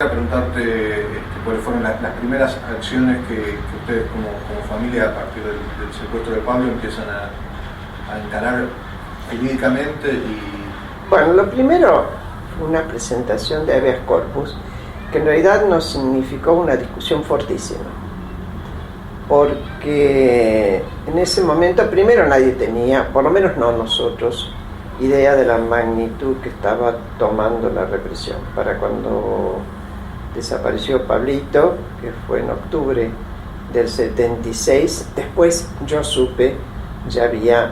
Preguntarte cuáles fueron las primeras acciones que ustedes como familia, a partir del secuestro de Pablo, empiezan a encarar jurídicamente. Bueno, lo primero fue una presentación de habeas corpus, que en realidad nos significó una discusión fortísima, porque en ese momento primero nadie tenía, por lo menos no nosotros, idea de la magnitud que estaba tomando la represión. Para cuando desapareció Pablito, que fue en octubre del 76, después yo supe, ya había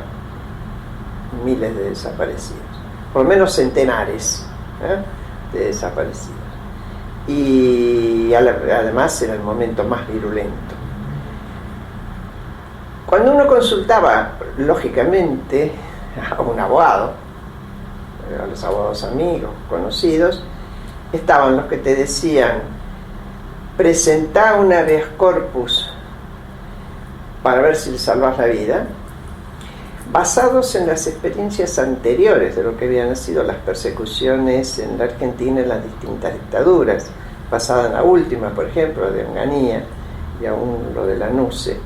miles de desaparecidos, por lo menos centenares de desaparecidos, y además era el momento más virulento. Cuando uno consultaba, lógicamente, a un abogado, a los abogados amigos, conocidos, estaban los que te decían: presentá un habeas corpus para ver si le salvas la vida, basados en las experiencias anteriores de lo que habían sido las persecuciones en la Argentina en las distintas dictaduras, basada en la última, por ejemplo, de Onganía y aún lo de la NUCE,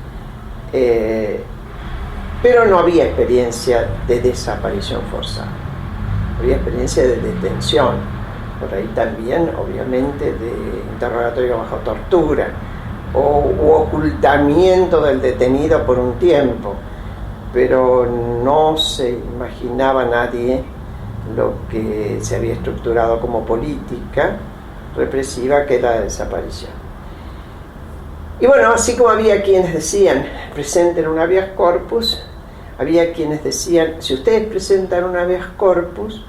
pero no había experiencia de desaparición forzada, había experiencia de detención, por ahí también, obviamente, de interrogatorio bajo tortura o ocultamiento del detenido por un tiempo, pero no se imaginaba nadie lo que se había estructurado como política represiva, que era la desaparición. Y bueno, así como había quienes decían presenten un habeas corpus, había quienes decían: si ustedes presentan un habeas corpus,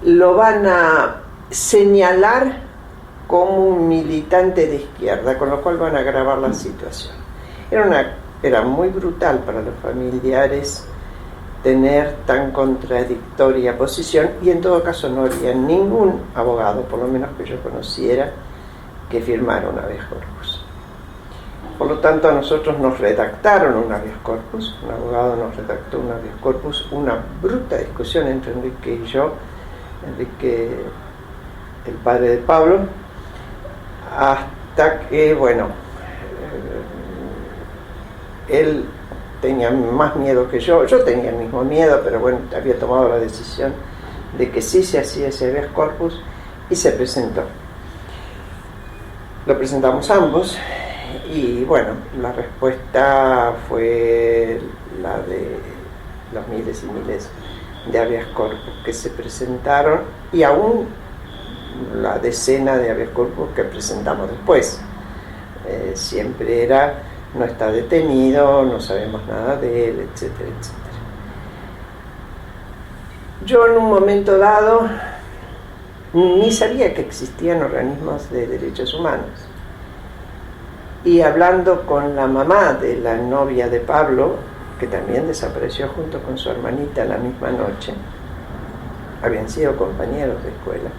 lo van a señalar como un militante de izquierda, con lo cual van a agravar la situación. Era muy brutal para los familiares tener tan contradictoria posición, y en todo caso no había ningún abogado, por lo menos que yo conociera, que firmara un habeas corpus. Por lo tanto, a nosotros nos redactaron un habeas corpus, un abogado nos redactó un habeas corpus, una bruta discusión entre Enrique y yo, Enrique, el padre de Pablo, hasta que, bueno, él tenía más miedo que yo tenía el mismo miedo, pero bueno, había tomado la decisión de que sí se hacía ese habeas corpus y se presentó. Lo presentamos ambos y bueno, la respuesta fue la de los miles y miles de habeas corpus que se presentaron, y aún la decena de habeas corpus que presentamos después. Siempre era: no está detenido, no sabemos nada de él, etcétera, etcétera. Yo en un momento dado ni sabía que existían organismos de derechos humanos, y hablando con la mamá de la novia de Pablo, que también desapareció junto con su hermanita la misma noche, habían sido compañeros de escuela,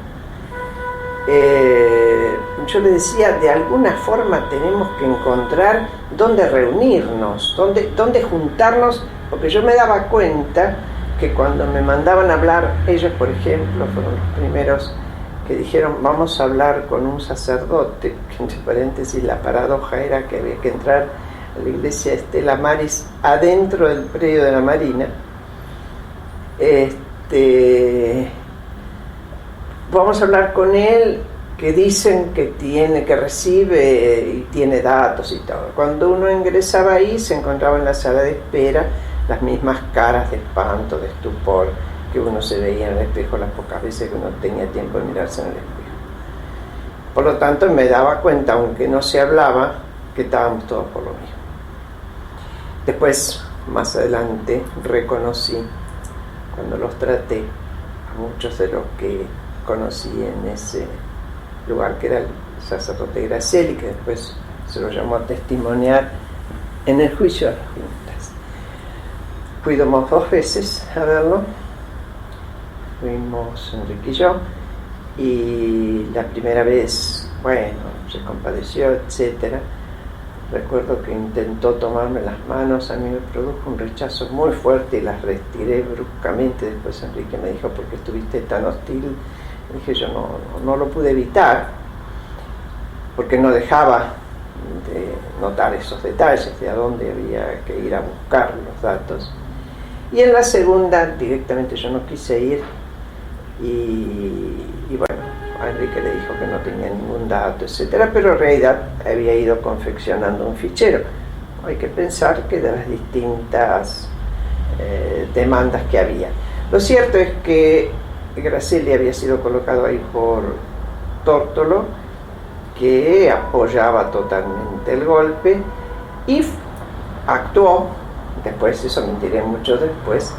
yo le decía: de alguna forma tenemos que encontrar dónde reunirnos, dónde juntarnos, porque yo me daba cuenta que cuando me mandaban a hablar, ellos por ejemplo fueron los primeros que dijeron: vamos a hablar con un sacerdote, que entre paréntesis la paradoja era que había que entrar a la iglesia Estela Maris adentro del predio de la Marina. Vamos a hablar con él, que dicen que recibe y tiene datos y todo. Cuando uno ingresaba ahí, se encontraba en la sala de espera las mismas caras de espanto, de estupor, que uno se veía en el espejo las pocas veces que uno tenía tiempo de mirarse en el espejo. Por lo tanto, me daba cuenta, aunque no se hablaba, que estábamos todos por lo mismo. Después, más adelante, reconocí, cuando los traté, a muchos de los que conocí en ese lugar, que era el sacerdote Gracieli, que después se lo llamó a testimoniar en el juicio de las juntas. Fuimos 2 veces a verlo, fuimos Enrique y yo, y la primera vez, bueno, se compadeció, etcétera. Recuerdo que intentó tomarme las manos, a mí me produjo un rechazo muy fuerte y las retiré bruscamente. Después Enrique me dijo: ¿por qué estuviste tan hostil? Dije: yo no lo pude evitar, porque no dejaba de notar esos detalles de a dónde había que ir a buscar los datos. Y en la segunda directamente yo no quise ir y bueno, a Enrique le dijo que no tenía ningún dato, etcétera, pero en realidad había ido confeccionando un fichero. Hay que pensar que de las distintas demandas que había. Lo cierto es que Gracelli había sido colocado ahí por Tórtolo, que apoyaba totalmente el golpe, y actuó, después, eso me enteré mucho después,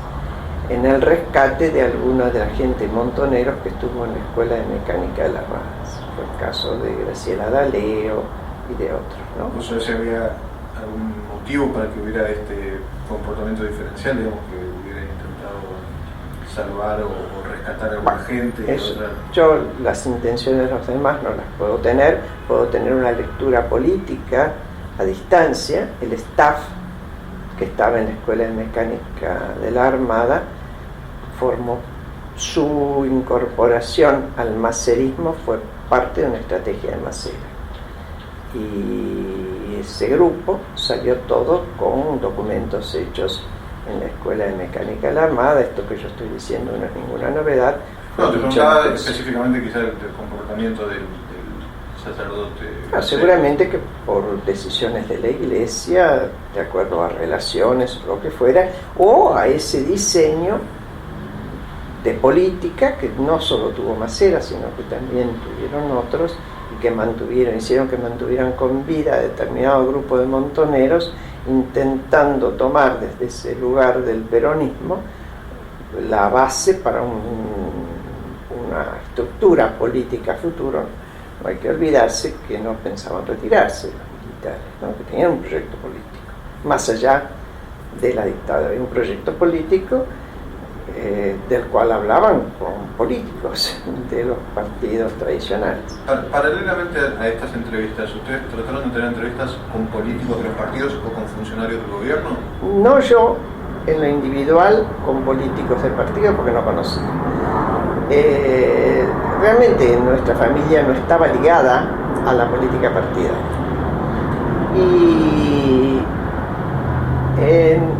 en el rescate de algunos de la gente montoneros que estuvo en la Escuela de Mecánica de Las Radas. Fue el caso de Graciela D'Aleo y de otros, ¿no? No sé si había algún motivo para que hubiera este comportamiento diferencial, digamos, que hubiera intentado salvar o rescatar a alguna gente. Yo las intenciones de los demás no las puedo tener una lectura política a distancia. El staff que estaba en la Escuela de Mecánica de la Armada formó su incorporación al macerismo, fue parte de una estrategia de Macera, y ese grupo salió todo con documentos hechos en la Escuela de Mecánica de la Armada. Esto que yo estoy diciendo no es ninguna novedad. No, te preguntaba específicamente quizás el comportamiento del sacerdote. Seguramente que por decisiones de la Iglesia, de acuerdo a relaciones o lo que fuera, o a ese diseño de política que no solo tuvo Macera, sino que también tuvieron otros, y que hicieron que mantuvieran con vida a determinado grupo de montoneros, intentando tomar desde ese lugar del peronismo la base para una estructura política futura. No hay que olvidarse que no pensaban retirarse los militares, ¿no? Que tenían un proyecto político, más allá de la dictadura, había un proyecto político del cual hablaban con políticos de los partidos tradicionales. Paralelamente a estas entrevistas, ¿ustedes trataron de tener entrevistas con políticos de los partidos o con funcionarios del gobierno? No yo, en lo individual, con políticos del partido, porque no conocía. Realmente nuestra familia no estaba ligada a la política partidaria. Y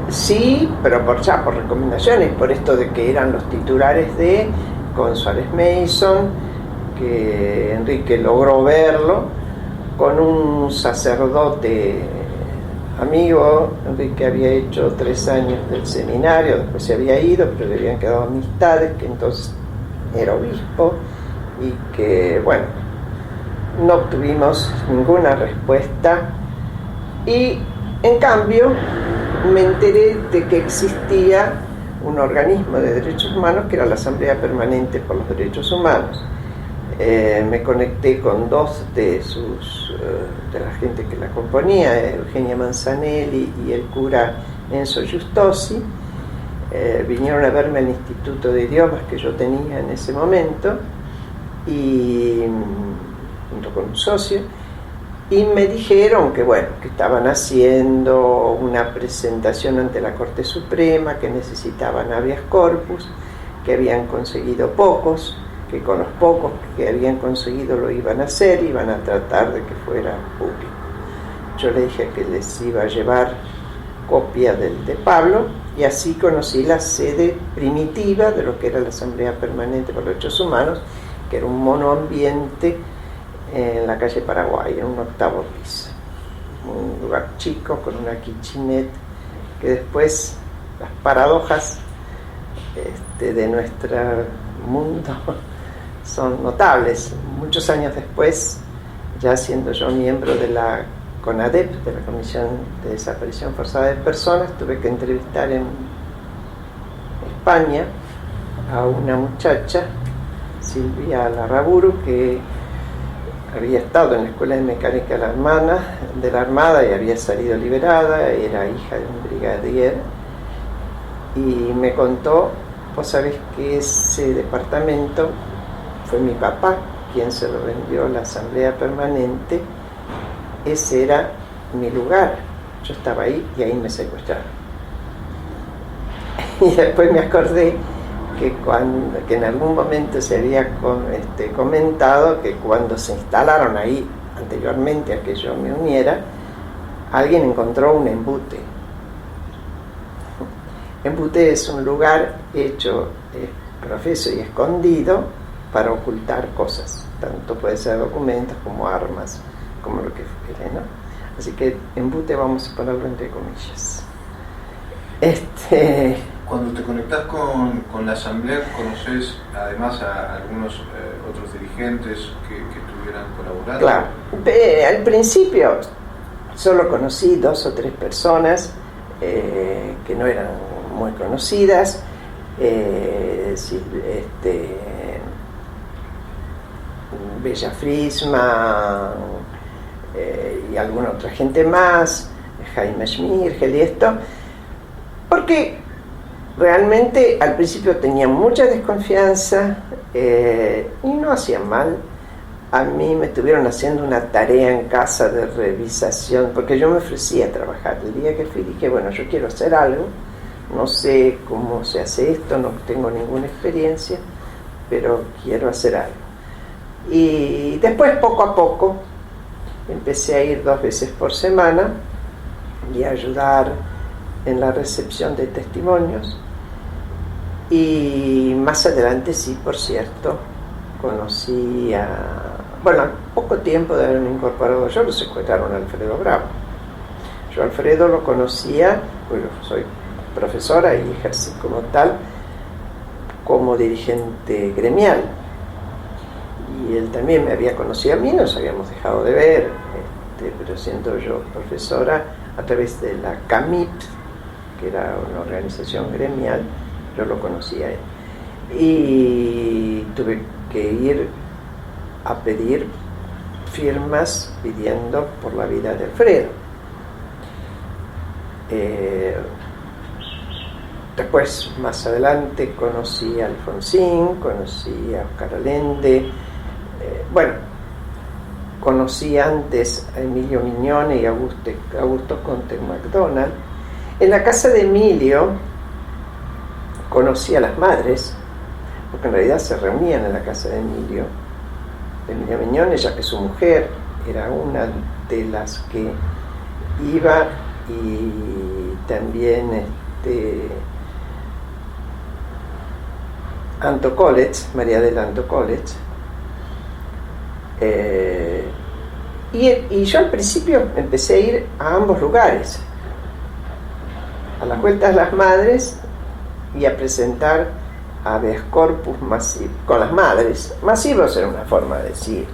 sí, pero por recomendaciones, por esto de que eran los titulares con Suárez Mason, que Enrique logró verlo, con un sacerdote amigo. Enrique había hecho 3 años del seminario, después se había ido, pero le habían quedado amistades, que entonces era obispo, y que, bueno, no obtuvimos ninguna respuesta. Y en cambio me enteré de que existía un organismo de derechos humanos que era la Asamblea Permanente por los Derechos Humanos. Me conecté con 2 de la gente que la componía, Eugenia Manzanelli y el cura Enzo Giustosi. Vinieron a verme al Instituto de Idiomas que yo tenía en ese momento, y junto con un socio, y me dijeron que bueno, que estaban haciendo una presentación ante la Corte Suprema, que necesitaban habeas corpus, que habían conseguido pocos, que con los pocos que habían conseguido lo iban a hacer, iban a tratar de que fuera público. Yo le dije que les iba a llevar copia del de Pablo, y así conocí la sede primitiva de lo que era la Asamblea Permanente por los Derechos Humanos, que era un monoambiente en la calle Paraguay, en un 8º piso, un lugar chico con una kitchenette, que después las paradojas de nuestro mundo son notables. Muchos años después, ya siendo yo miembro de la CONADEP, de la Comisión de Desaparición Forzada de Personas, tuve que entrevistar en España a una muchacha, Silvia Larraburu, que había estado en la Escuela de Mecánica de la Armada y había salido liberada, era hija de un brigadier, y me contó: vos sabés que ese departamento fue mi papá quien se lo vendió a la Asamblea Permanente, ese era mi lugar, yo estaba ahí y ahí me secuestraron. Y después me acordé que en algún momento se había comentado que cuando se instalaron ahí anteriormente a que yo me uniera, alguien encontró un embute. Embute es un lugar hecho profeso y escondido para ocultar cosas, tanto puede ser documentos como armas, como lo que fuere, ¿no? Así que embute vamos a ponerlo entre comillas. Cuando te conectás con la asamblea, ¿conoces además a algunos otros dirigentes que estuvieran colaborando? Claro, al principio solo conocí 2 o 3 personas que no eran muy conocidas, Bella Frisman y alguna otra gente más, Jaime Schmirgel y esto, porque realmente al principio tenía mucha desconfianza y no hacían mal. A mí me estuvieron haciendo una tarea en casa de revisación, porque yo me ofrecía a trabajar. El día que fui dije, bueno, yo quiero hacer algo, no sé cómo se hace esto, no tengo ninguna experiencia, pero quiero hacer algo. Y después, poco a poco, empecé a ir 2 veces por semana y a ayudar en la recepción de testimonios. Y más adelante, sí, por cierto, conocí al poco tiempo de haberme incorporado yo, lo secuestraron a Alfredo Bravo. Yo a Alfredo lo conocía, pues soy profesora y ejercí como tal, como dirigente gremial. Y él también me había conocido a mí, nos habíamos dejado de ver, pero siendo yo profesora a través de la CAMIP, que era una organización gremial, yo lo conocía a él. Y tuve que ir a pedir firmas pidiendo por la vida de Alfredo. Después, más adelante, conocí a Alfonsín, conocí a Oscar Allende, conocí antes a Emilio Mignone y Augusto Conte MacDonald. En la casa de Emilio conocí a las madres, porque en realidad se reunían en la casa de Emilio Mignone, ya que su mujer era una de las que iba, y también Anto College, María del Anto College. Y yo al principio empecé a ir a ambos lugares, a las vueltas de las madres y a presentar habeas corpus masivo, con las madres. Masivos era una forma de decir.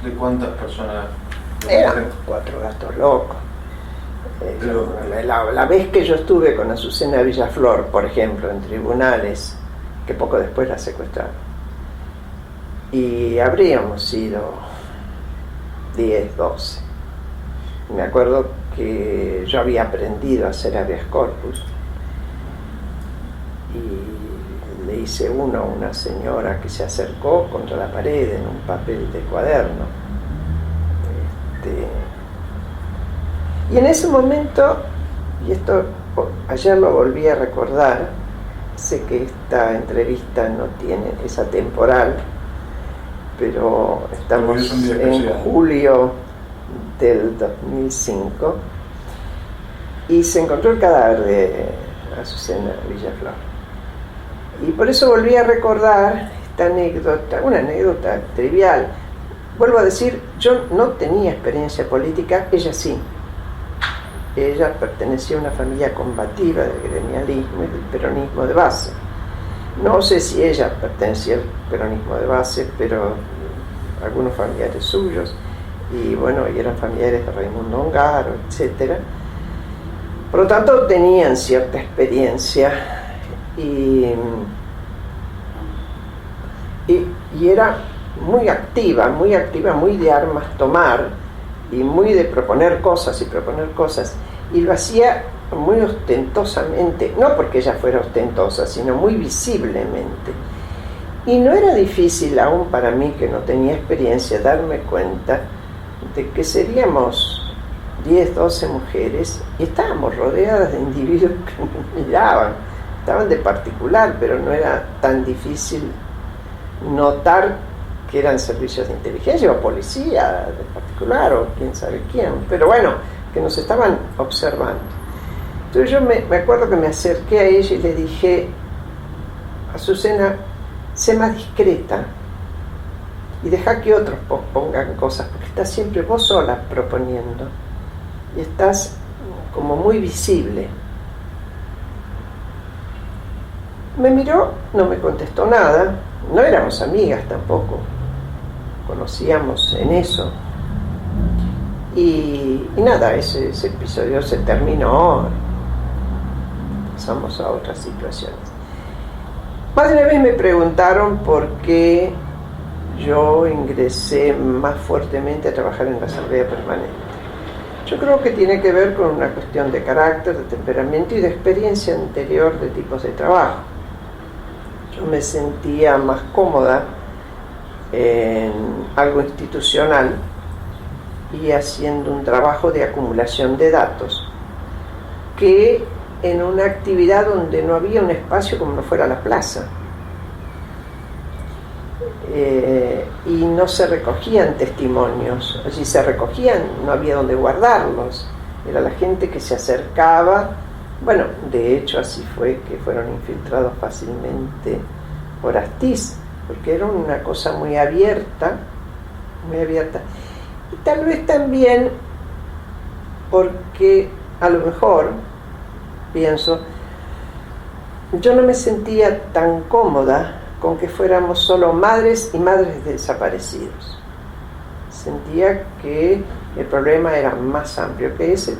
¿De cuántas personas? Eran 4 gatos locos. La vez que yo estuve con Azucena Villaflor, por ejemplo, en tribunales, que poco después la secuestraron, y habríamos sido 10, 12. Me acuerdo que yo había aprendido a hacer habeas corpus y le hice uno a una señora que se acercó contra la pared en un papel de cuaderno. Y en ese momento, y esto ayer lo volví a recordar, sé que esta entrevista no es atemporal, pero estamos en julio del 2005 y se encontró el cadáver de Azucena Villaflor. Y por eso volví a recordar esta anécdota, una anécdota trivial. Vuelvo a decir, yo no tenía experiencia política, ella sí. Ella pertenecía a una familia combativa del gremialismo y del peronismo de base. No sé si ella pertenecía al peronismo de base, pero algunos familiares suyos, y eran familiares de Raimundo Ongaro, etc. Por lo tanto, tenían cierta experiencia y era muy activa, muy de armas tomar y muy de proponer cosas, y lo hacía muy ostentosamente, no porque ella fuera ostentosa, sino muy visiblemente. Y no era difícil aún para mí, que no tenía experiencia, darme cuenta de que seríamos 10, 12 mujeres y estábamos rodeadas de individuos que nos miraban, estaban de particular, pero no era tan difícil notar que eran servicios de inteligencia o policía en particular o quién sabe quién, pero bueno, que nos estaban observando. Entonces yo me acuerdo que me acerqué a ella y le dije: Azucena, sé más discreta y deja que otros pongan cosas, porque estás siempre vos sola proponiendo y estás como muy visible. Me miró, no me contestó nada, no éramos amigas tampoco, conocíamos en eso. Y nada, ese episodio se terminó, pasamos a otras situaciones. Más de una vez me preguntaron por qué yo ingresé más fuertemente a trabajar en la Asamblea Permanente. Yo creo que tiene que ver con una cuestión de carácter, de temperamento y de experiencia anterior de tipos de trabajo. Yo me sentía más cómoda en algo institucional y haciendo un trabajo de acumulación de datos que en una actividad donde no había un espacio como no fuera la plaza. Y no se recogían testimonios, si se recogían no había donde guardarlos, era la gente que se acercaba. Bueno, de hecho así fue que fueron infiltrados fácilmente por Astiz, porque era una cosa muy abierta, y tal vez también porque a lo mejor, pienso, yo no me sentía tan cómoda con que fuéramos solo madres y madres de desaparecidos. Sentía que el problema era más amplio que ese.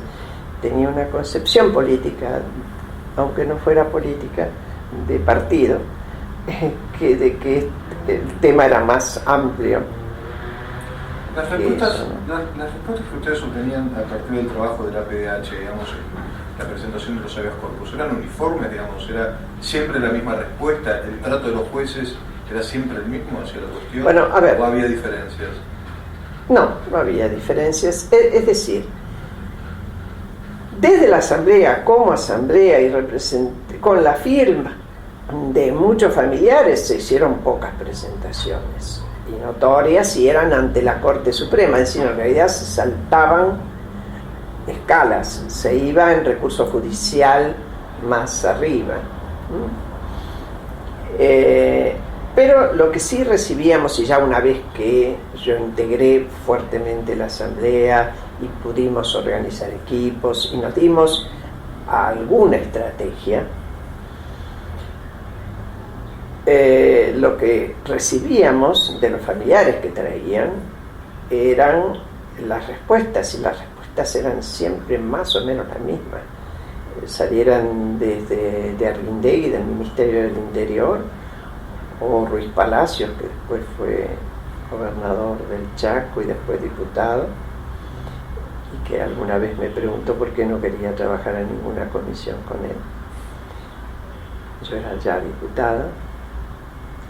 Tenía una concepción política, aunque no fuera política, de partido, que de que el tema era más amplio. Las respuestas que ustedes obtenían a partir del trabajo de la PDH, digamos, la presentación de los habeas corpus, ¿eran uniformes, digamos? ¿Era siempre la misma respuesta? ¿El trato de los jueces era siempre el mismo hacia la cuestión? Bueno, a ver, ¿o había diferencias? No había diferencias. Es decir, desde la asamblea, como asamblea y con la firma de muchos familiares, se hicieron pocas presentaciones y notorias, y eran ante la Corte Suprema, es decir, en realidad se saltaban escalas, se iba en recurso judicial más arriba. Pero lo que sí recibíamos, y ya una vez que yo integré fuertemente la asamblea y pudimos organizar equipos y nos dimos alguna estrategia, lo que recibíamos de los familiares que traían eran las respuestas, y las respuestas eran siempre más o menos las mismas. Salieran desde de Arvindegui, del Ministerio del Interior, o Ruiz Palacios, que después fue gobernador del Chaco y después diputado, y que alguna vez me preguntó por qué no quería trabajar en ninguna comisión con él. Yo era ya diputada.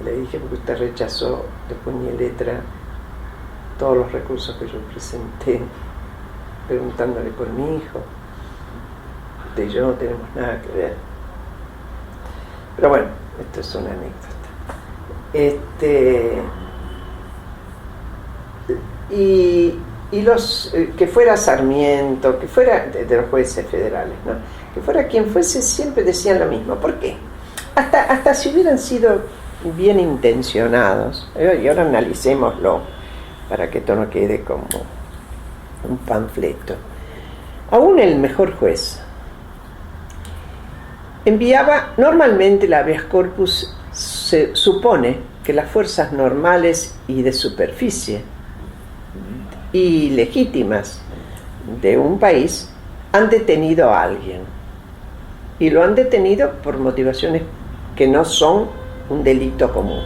Le dije: porque usted rechazó de puño y letra todos los recursos que yo presenté, preguntándole por mi hijo. Usted y yo no tenemos nada que ver. Pero bueno, esto es una anécdota. Y los que fuera Sarmiento, que fuera de los jueces federales, ¿no?, que fuera quien fuese, siempre decían lo mismo. ¿Por qué? Hasta si hubieran sido bien intencionados, y ahora analicémoslo para que esto no quede como un panfleto. Aún el mejor juez enviaba normalmente la habeas corpus. Se supone que las fuerzas normales y de superficie y legítimas de un país han detenido a alguien, y lo han detenido por motivaciones que no son un delito común.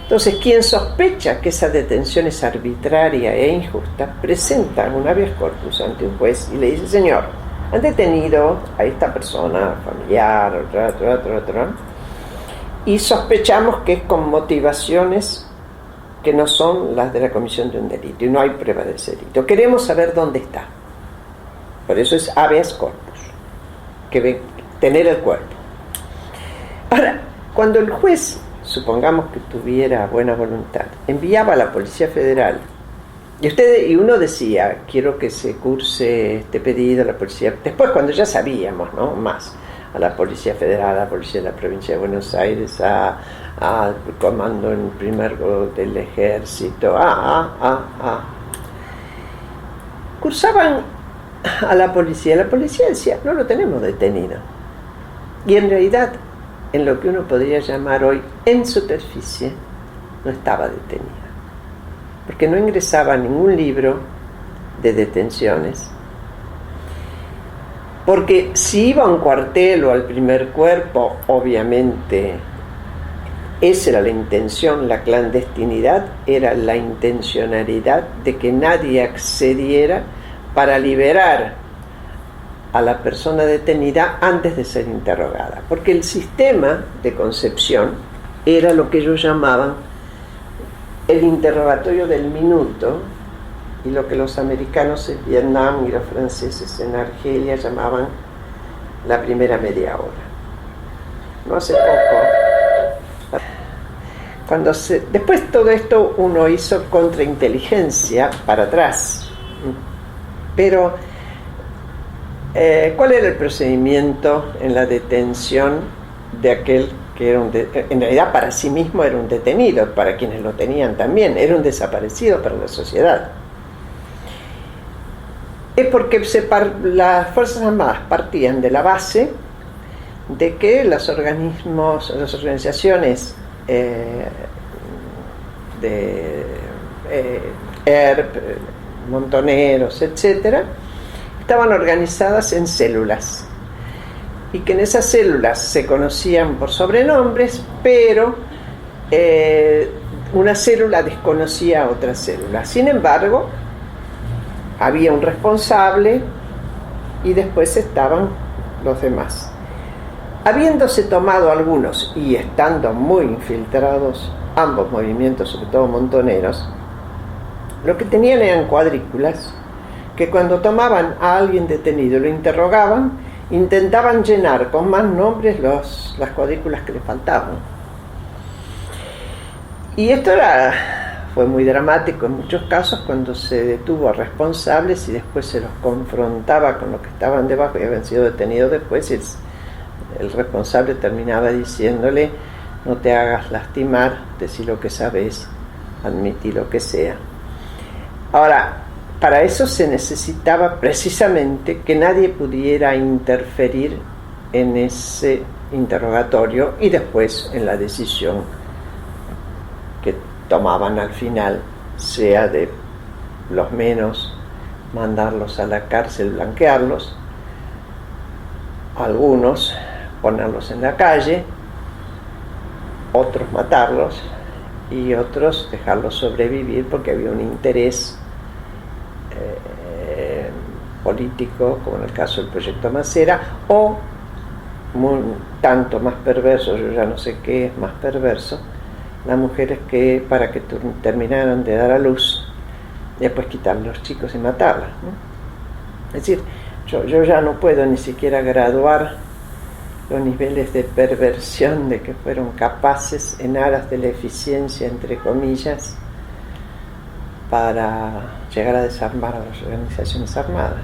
Entonces, quien sospecha que esa detención es arbitraria e injusta, presenta un habeas corpus ante un juez y le dice: señor, han detenido a esta persona familiar, y sospechamos que es con motivaciones que no son las de la comisión de un delito, y no hay prueba de ese delito. Queremos saber dónde está. Por eso es habeas corpus, que tener el cuerpo. Ahora, cuando el juez supongamos que tuviera buena voluntad, enviaba a la Policía Federal, y uno decía, quiero que se curse este pedido a la Policía, después cuando ya sabíamos, ¿no?, más, a la Policía Federal, a la Policía de la Provincia de Buenos Aires, al Comando en Primer del Ejército, cursaban a la policía decía, no lo tenemos detenido. Y en realidad, en lo que uno podría llamar hoy en superficie, no estaba detenido, porque no ingresaba ningún libro de detenciones, porque si iba a un cuartel o al primer cuerpo, obviamente esa era la intención, la clandestinidad era la intencionalidad de que nadie accediera para liberar a la persona detenida antes de ser interrogada, porque el sistema de concepción era lo que ellos llamaban el interrogatorio del minuto, y lo que los americanos en Vietnam y los franceses en Argelia llamaban la primera media hora. No hace poco, después todo esto uno hizo contrainteligencia para atrás, pero ¿cuál era el procedimiento en la detención de aquel que era en realidad para sí mismo era un detenido, para quienes lo tenían también, era un desaparecido para la sociedad? Es porque las Fuerzas Armadas partían de la base de que las organizaciones de ERP, montoneros, etcétera, estaban organizadas en células, y que en esas células se conocían por sobrenombres, pero una célula desconocía a otra célula. Sin embargo, había un responsable y después estaban los demás. Habiéndose tomado algunos y estando muy infiltrados ambos movimientos, sobre todo montoneros, lo que tenían eran cuadrículas que cuando tomaban a alguien detenido y lo interrogaban, intentaban llenar con más nombres las cuadrículas que le faltaban. Y esto fue muy dramático en muchos casos cuando se detuvo a responsables y después se los confrontaba con los que estaban debajo y habían sido detenidos después, y el responsable terminaba diciéndole: no te hagas lastimar, decí lo que sabes, admití lo que sea. Ahora, para eso se necesitaba precisamente que nadie pudiera interferir en ese interrogatorio y después en la decisión que tomaban al final, sea de los menos mandarlos a la cárcel, blanquearlos, algunos ponerlos en la calle, otros matarlos y otros dejarlos sobrevivir porque había un interés político, como en el caso del proyecto Macera, o tanto más perverso, yo ya no sé qué es más perverso, las mujeres que para que terminaran de dar a luz, después quitar a los chicos y matarlas, ¿no? Es decir, yo ya no puedo ni siquiera graduar los niveles de perversión de que fueron capaces, en aras de la eficiencia, entre comillas, para llegar a desarmar a las organizaciones armadas.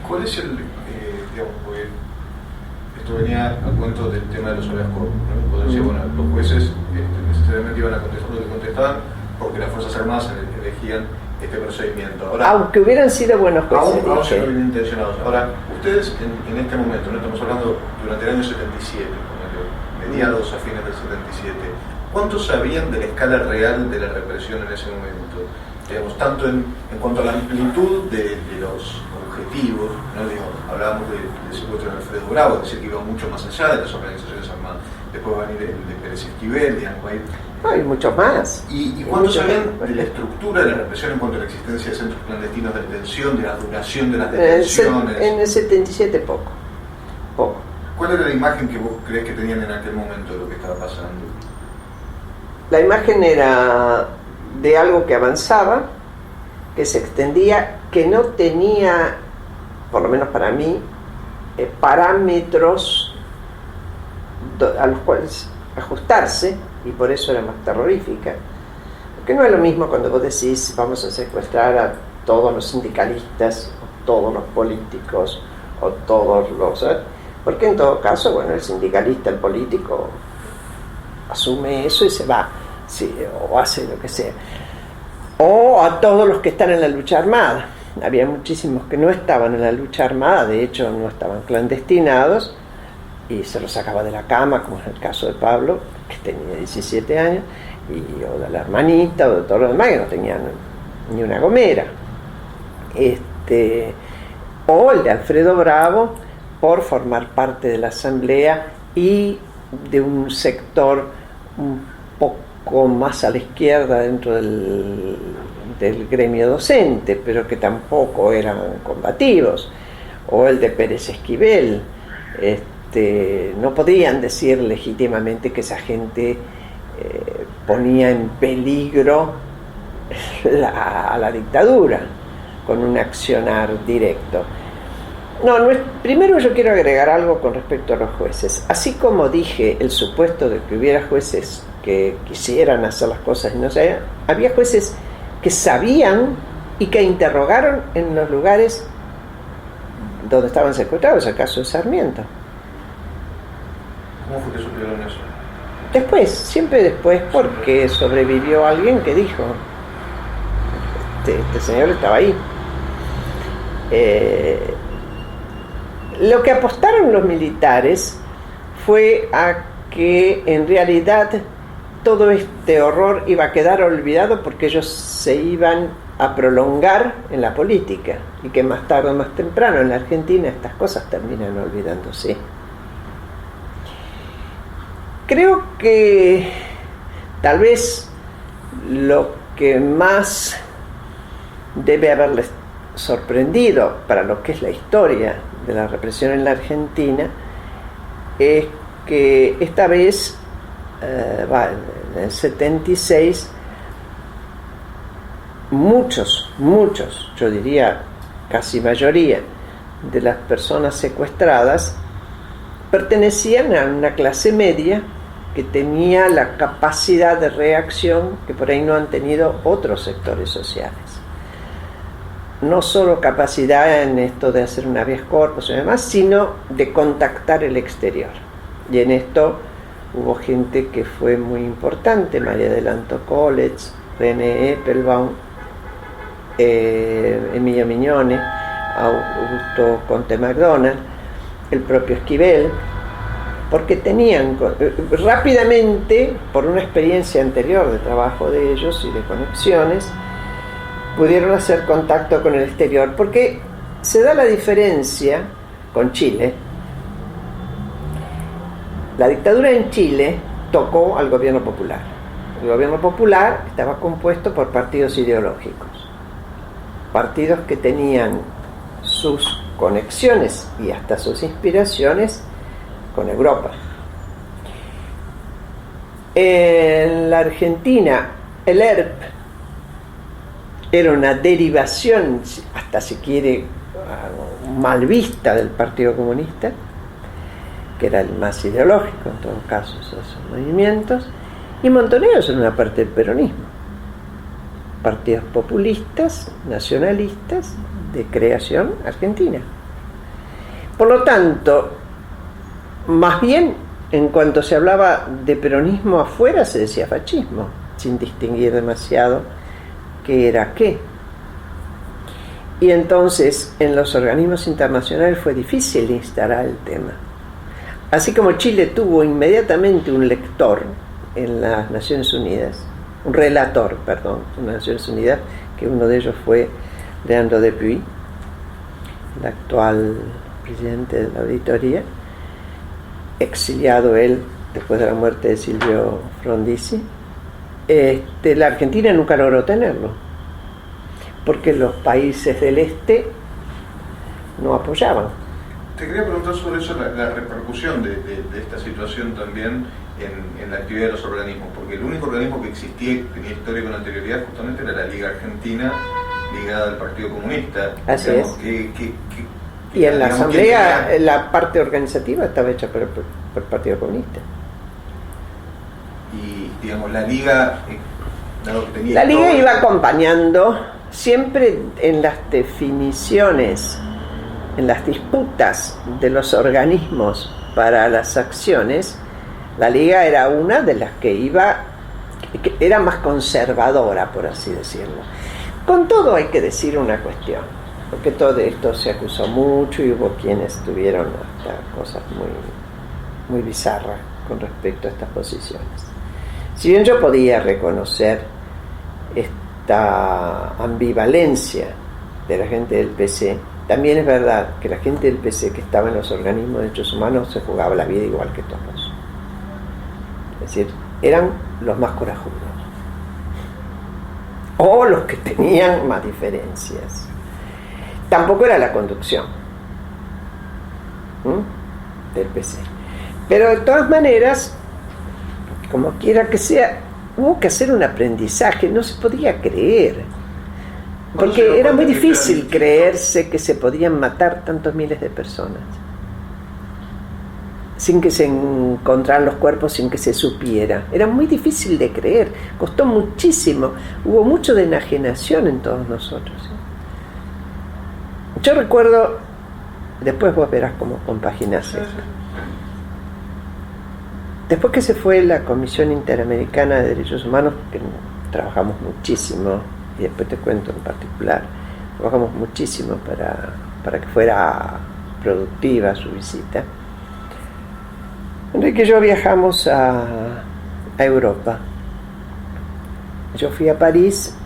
¿Cuál es digamos, porque esto venía a cuento del tema de los habeas corpus, ¿no? Cuando decía, bueno, los jueces necesariamente iban a contestar lo que contestaban porque las Fuerzas Armadas elegían este procedimiento. Ahora, aunque hubieran sido buenos jueces, aún siendo bien intencionados. Ahora, ustedes en este momento, no estamos hablando durante el año 77, mediados a fines del 77, ¿cuánto sabían de la escala real de la represión en ese momento? Digamos, tanto en cuanto a la amplitud de los objetivos, ¿no? Digo, hablábamos del secuestro de Alfredo Bravo, es decir, que iba mucho más allá de las organizaciones armadas. Después va a venir el de Pérez Esquivel, digamos, hay muchos más. ¿Y cuánto sabían de la estructura de la represión en cuanto a la existencia de centros clandestinos de detención, de la duración de las detenciones? En el 77 poco. ¿Cuál era la imagen que vos crees que tenían en aquel momento de lo que estaba pasando? La imagen era de algo que avanzaba, que se extendía, que no tenía, por lo menos para mí, parámetros a los cuales ajustarse, y por eso era más terrorífica. Porque no es lo mismo cuando vos decís vamos a secuestrar a todos los sindicalistas, o todos los políticos, o todos los... Porque en todo caso, bueno, el sindicalista, el político, asume eso y se va, sí, o hace lo que sea. O a todos los que están en la lucha armada. Había muchísimos que no estaban en la lucha armada, de hecho no estaban clandestinados, y se los sacaba de la cama, como es el caso de Pablo, que tenía 17 años, o de la hermanita, o de todos los demás, que no tenían ni una gomera. O el de Alfredo Bravo, por formar parte de la asamblea y de un sector un poco más a la izquierda dentro del gremio docente, pero que tampoco eran combativos. O el de Pérez Esquivel. No podían decir legítimamente que esa gente ponía en peligro a la dictadura con un accionar directo. Primero yo quiero agregar algo con respecto a los jueces. Así como dije el supuesto de que hubiera jueces que quisieran hacer las cosas y no sabían, había jueces que sabían y que interrogaron en los lugares donde estaban secuestrados, el caso de Sarmiento. ¿Cómo fue que supieron eso? Después, siempre después, porque sobrevivió alguien que dijo, este señor estaba ahí. Lo que apostaron los militares fue a que en realidad todo este horror iba a quedar olvidado porque ellos se iban a prolongar en la política y que más tarde o más temprano en la Argentina estas cosas terminan olvidándose. Creo que tal vez lo que más debe haberles sorprendido para lo que es la historia de la represión en la Argentina es que esta vez, en el 76, muchos, yo diría casi mayoría de las personas secuestradas pertenecían a una clase media que tenía la capacidad de reacción que por ahí no han tenido otros sectores sociales. No solo capacidad en esto de hacer un habeas corpus y demás, sino de contactar el exterior. Y en esto hubo gente que fue muy importante: María Adelanto College, René Eppelbaum, Emilio Mignone, Augusto Conte MacDonald, el propio Esquivel, porque tenían rápidamente, por una experiencia anterior de trabajo de ellos y de conexiones, pudieron hacer contacto con el exterior, porque se da la diferencia con Chile. La dictadura en Chile tocó al gobierno popular. El gobierno popular estaba compuesto por partidos ideológicos, partidos que tenían sus conexiones y hasta sus inspiraciones con Europa. En la Argentina, el ERP era una derivación, hasta si quiere, mal vista del Partido Comunista, que era el más ideológico en todos casos esos movimientos, y Montoneros era una parte del peronismo. Partidos populistas, nacionalistas, de creación argentina. Por lo tanto, más bien, en cuanto se hablaba de peronismo afuera, se decía fascismo, sin distinguir demasiado qué era qué. Y entonces, en los organismos internacionales fue difícil instalar el tema. Así como Chile tuvo inmediatamente un lector en las Naciones Unidas, un relator, perdón, en las Naciones Unidas, que uno de ellos fue Leandro Dupuy, el actual presidente de la auditoría, exiliado él después de la muerte de Silvio Frondizi. La Argentina nunca logró tenerlo, porque los países del este no apoyaban. Te quería preguntar sobre eso, la repercusión de esta situación también en la actividad de los organismos, porque el único organismo que existía y tenía historia con anterioridad justamente era la Liga Argentina, ligada al Partido Comunista. Así digamos, es. Y en la asamblea, la parte organizativa estaba hecha por el Partido Comunista. digamos, la Liga, dado que tenía La Liga todo, iba acompañando siempre en las definiciones, en las disputas de los organismos para las acciones. La Liga era una de las que era más conservadora, por así decirlo. Con todo hay que decir una cuestión, porque todo esto se acusó mucho y hubo quienes tuvieron hasta cosas muy, muy bizarras con respecto a estas posiciones. Si bien yo podía reconocer esta ambivalencia de la gente del PC, también es verdad que la gente del PC que estaba en los organismos de derechos humanos se jugaba la vida igual que todos. Es decir, eran los más corajudos o los que tenían más diferencias. Tampoco era la conducción del PC, pero de todas maneras, como quiera que sea, hubo que hacer un aprendizaje. No se podía creer, porque era muy difícil creerse que se podían matar tantos miles de personas sin que se encontraran los cuerpos, sin que se supiera. Era muy difícil de creer, costó muchísimo, hubo mucho de enajenación en todos nosotros. Yo recuerdo, después vos verás cómo compaginás esto. Después que se fue la Comisión Interamericana de Derechos Humanos, que trabajamos muchísimo, y después te cuento en particular, trabajamos muchísimo para que fuera productiva su visita, Enrique y yo viajamos a Europa. Yo fui a París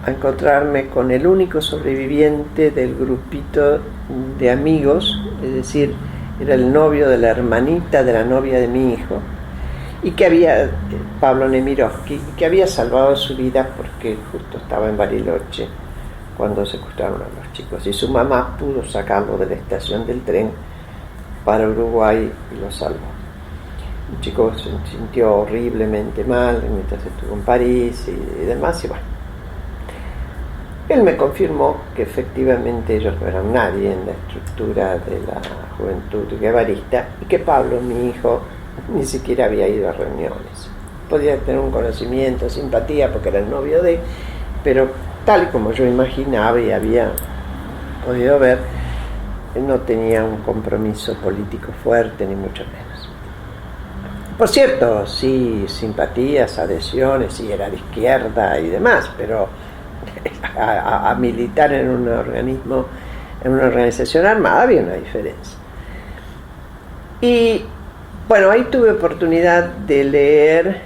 a encontrarme con el único sobreviviente del grupito de amigos, es decir, era el novio de la hermanita de la novia de mi hijo, y que había, Pablo Nemirovsky, que había salvado su vida porque justo estaba en Bariloche cuando secuestraron a los chicos, y su mamá pudo sacarlo de la estación del tren para Uruguay y lo salvó. El chico se sintió horriblemente mal mientras estuvo en París y demás, y bueno, él me confirmó que efectivamente ellos no eran nadie en la estructura de la juventud guevarista, y que Pablo, mi hijo, ni siquiera había ido a reuniones. Podía tener un conocimiento, simpatía, porque era el novio de, pero tal como yo imaginaba y había podido ver, no tenía un compromiso político fuerte, ni mucho menos. Por cierto, sí, simpatías, adhesiones, sí, era de izquierda y demás, pero a militar en un organismo, en una organización armada, había una diferencia. Y bueno, ahí tuve oportunidad de leer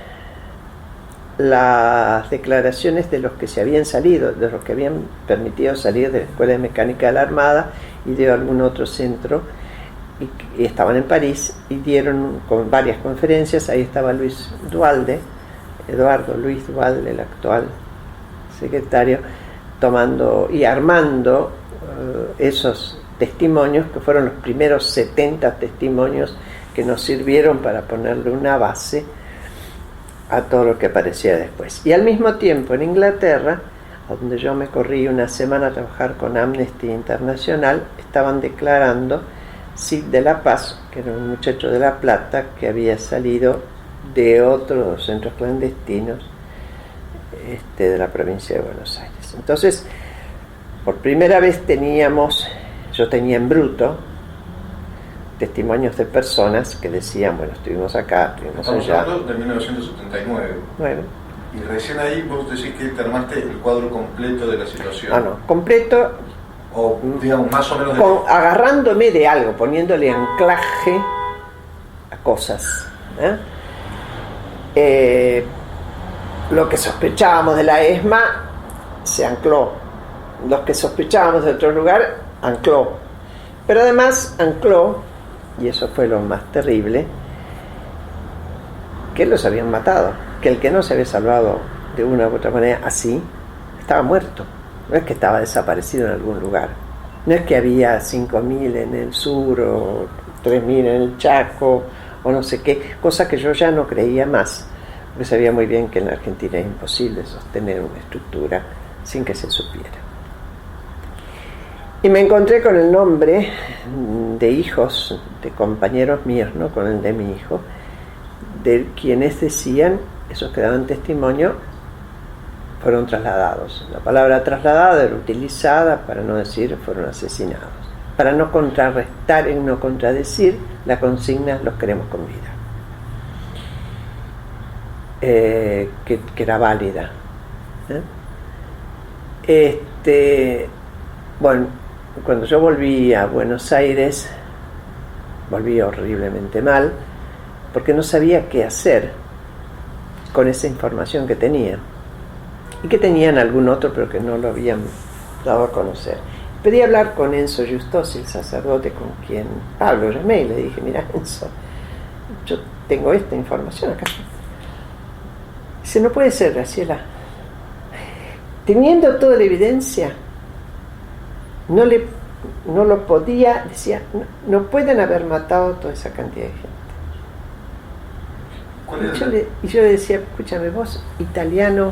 las declaraciones de los que se habían salido, de los que habían permitido salir de la Escuela de Mecánica de la Armada y de algún otro centro, y estaban en París y dieron con varias conferencias. Ahí estaba Luis Duhalde, Eduardo Luis Duhalde, el actual secretario, tomando y armando esos testimonios, que fueron los primeros 70 testimonios que nos sirvieron para ponerle una base a todo lo que aparecía después. Y al mismo tiempo en Inglaterra, donde yo me corrí una semana a trabajar con Amnesty Internacional, estaban declarando Cid de la Paz, que era un muchacho de La Plata que había salido de otros centros clandestinos de la provincia de Buenos Aires. Entonces, por primera vez yo tenía en bruto testimonios de personas que decían, bueno, estuvimos acá, estuvimos allá. Estamos hablando de 1979. Bueno. Y recién ahí vos decís que te armaste el cuadro completo de la situación. Ah, no, completo. O, digamos, más o menos... agarrándome de algo, poniéndole anclaje a cosas. Lo que sospechábamos de la ESMA se ancló. Los que sospechábamos de otro lugar, ancló. Pero además ancló, y eso fue lo más terrible, que los habían matado, que el que no se había salvado de una u otra manera así, estaba muerto. No es que estaba desaparecido en algún lugar, no es que había 5.000 en el sur o 3.000 en el Chaco o no sé qué, cosa que yo ya no creía más, porque sabía muy bien que en la Argentina es imposible sostener una estructura sin que se supiera. Y me encontré con el nombre de hijos de compañeros míos, no con el de mi hijo, de quienes decían esos que daban testimonio fueron trasladados. La palabra trasladada era utilizada para no decir fueron asesinados, para no contrarrestar y no contradecir la consigna los queremos con vida, que era válida. Bueno, cuando yo volví a Buenos Aires, volví horriblemente mal, porque no sabía qué hacer con esa información que tenía, y que tenían algún otro, pero que no lo habían dado a conocer. Pedí hablar con Enzo Giustosi, el sacerdote con quien Pablo llamé, y le dije: mira, Enzo, yo tengo esta información acá. Dice: no puede ser, Graciela. Teniendo toda la evidencia, no lo podía, decía, no pueden haber matado toda esa cantidad de gente. Y yo le decía: escúchame, vos, italiano,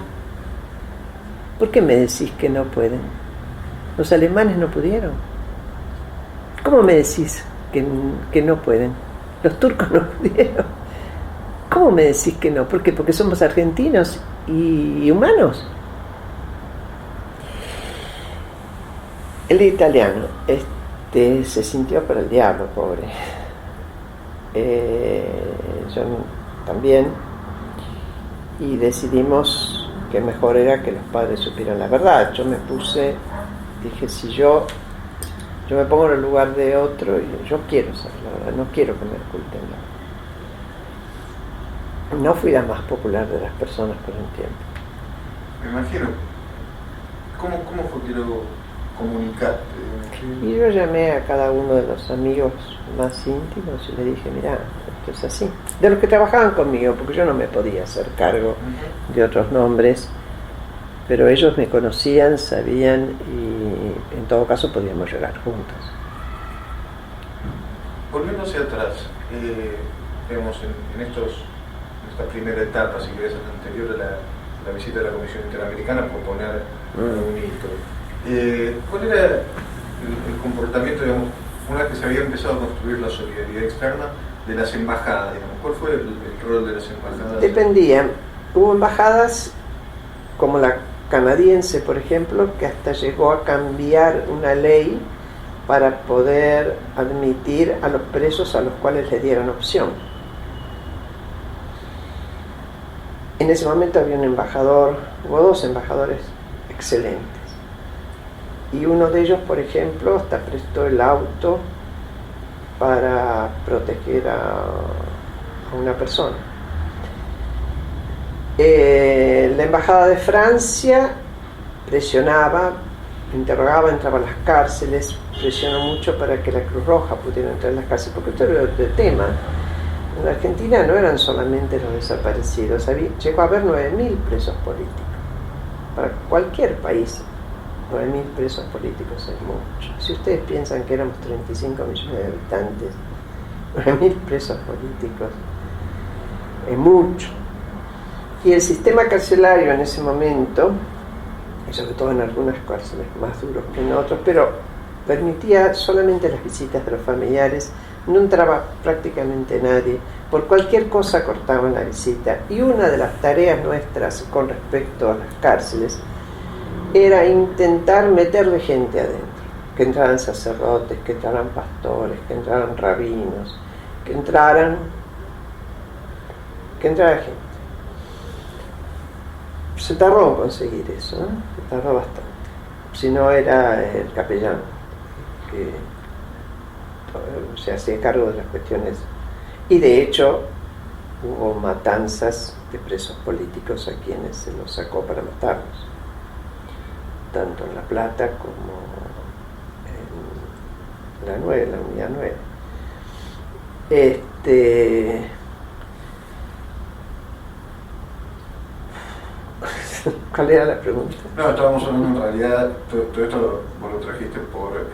¿por qué me decís que no pueden? Los alemanes no pudieron. ¿Cómo me decís que no pueden? Los turcos no pudieron. ¿Cómo me decís que no? ¿Por qué? Porque somos argentinos y humanos. El italiano se sintió para el diablo, pobre. Yo también. Y decidimos que mejor era que los padres supieran la verdad. Yo me puse, dije, si yo me pongo en el lugar de otro, y yo quiero saber la verdad, no quiero que me oculten la verdad. No fui la más popular de las personas por un tiempo. Me imagino. ¿Cómo fue que lo comunicaste? Y yo llamé a cada uno de los amigos más íntimos y le dije: mira, esto es así. De los que trabajaban conmigo, porque yo no me podía hacer cargo de otros nombres, pero ellos me conocían, sabían, y en todo caso podíamos llorar juntos. Volviendo hacia atrás, vemos en esta primera etapa, si querés, anterior a la visita de la Comisión Interamericana, por poner un hito. ¿Cuál era el comportamiento, digamos, una vez que se había empezado a construir la solidaridad externa, de las embajadas, digamos? ¿Cuál fue el rol de las embajadas? Dependía. Hubo embajadas como la canadiense, por ejemplo, que hasta llegó a cambiar una ley para poder admitir a los presos a los cuales le dieran opción. En ese momento había un embajador, hubo 2 embajadores excelentes. Y uno de ellos, por ejemplo, hasta prestó el auto para proteger a una persona. La embajada de Francia presionaba, interrogaba, entraba a las cárceles, presionó mucho para que la Cruz Roja pudiera entrar en las cárceles, porque esto era otro tema. En Argentina no eran solamente los desaparecidos, llegó a haber 9.000 presos políticos. Para cualquier país, 9.000 presos políticos es mucho. Si ustedes piensan que éramos 35 millones de habitantes, 9.000 presos políticos es mucho. Y el sistema carcelario en ese momento, y sobre todo en algunas cárceles más duros que en otros, pero permitía solamente las visitas de los familiares, no entraba prácticamente nadie, por cualquier cosa cortaban la visita. Y una de las tareas nuestras con respecto a las cárceles era intentar meterle gente adentro, que entraran sacerdotes, que entraran pastores, que entraran rabinos, que entrara gente. Se tardó en conseguir eso, ¿no? Se tardó bastante. Si no, era el capellán que se hacía cargo de las cuestiones. Y de hecho hubo matanzas de presos políticos a quienes se los sacó para matarlos, tanto en La Plata como en la Unidad 9. ¿Cuál era la pregunta? No, estábamos hablando en realidad, todo esto vos lo trajiste por el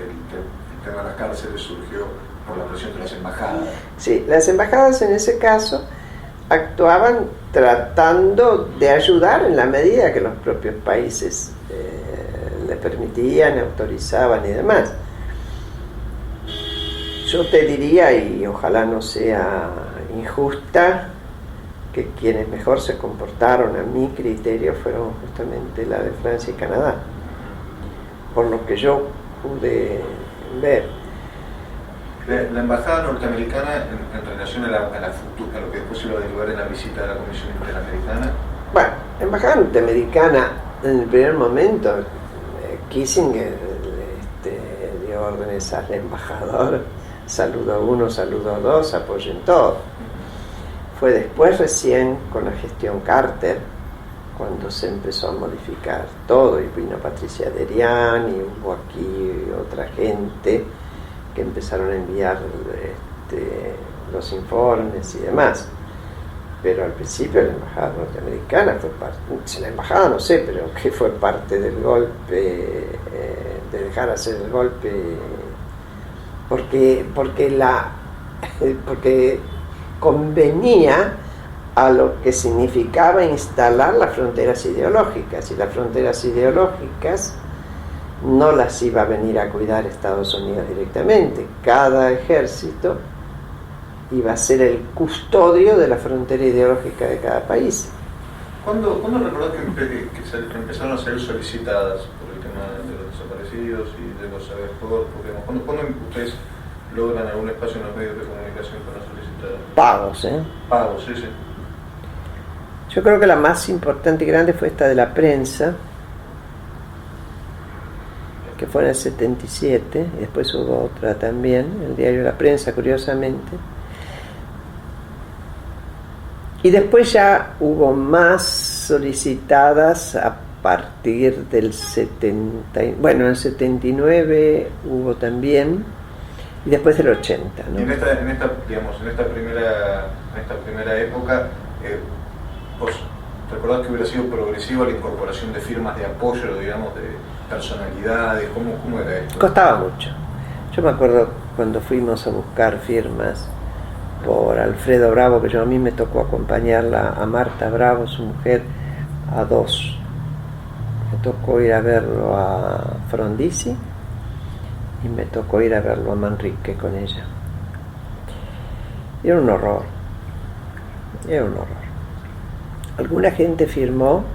tema de las cárceles, surgió por la presión de las embajadas. Sí, las embajadas en ese caso actuaban tratando de ayudar en la medida que los propios países le permitían, autorizaban y demás. Yo te diría, y ojalá no sea injusta, que quienes mejor se comportaron a mi criterio fueron justamente la de Francia y Canadá, por lo que yo pude ver. La embajada norteamericana en relación a lo que después se iba a derivar en la visita de la Comisión Interamericana. Bueno, la embajada norteamericana en el primer momento, Kissinger dio órdenes al embajador, saludo a uno, saludo a dos, apoyen todo. Fue después recién con la gestión Carter cuando se empezó a modificar todo, y vino Patricia Derian y hubo aquí otra gente que empezaron a enviar los informes y demás. Pero al principio la embajada norteamericana fue parte, la embajada no sé, pero que fue parte del golpe, de dejar hacer el golpe, porque convenía a lo que significaba instalar las fronteras ideológicas, y las fronteras ideológicas no las iba a venir a cuidar Estados Unidos directamente. Cada ejército iba a ser el custodio de la frontera ideológica de cada país. ¿Cuándo recordás que empezaron a ser solicitadas por el tema de los desaparecidos y de los saberes corpus? ¿Cuándo ustedes logran algún espacio en los medios de comunicación para solicitar? Pagos, Pagos, sí. Yo creo que la más importante y grande fue esta de la prensa, que fue en el 77, y después hubo otra también, el diario La Prensa, curiosamente. Y después ya hubo más solicitadas a partir del 70, bueno, en el 79 hubo también, y después del 80, ¿no? Y en esta primera época, ¿vos recordás que hubiera sido progresiva la incorporación de firmas de apoyo, digamos, de personalidades? ¿Cómo era esto? Costaba mucho. Yo me acuerdo cuando fuimos a buscar firmas por Alfredo Bravo, que a mí me tocó acompañarla, a Marta Bravo, su mujer, a dos. Me tocó ir a verlo a Frondizi y me tocó ir a verlo a Manrique con ella. Era un horror. Alguna gente firmó,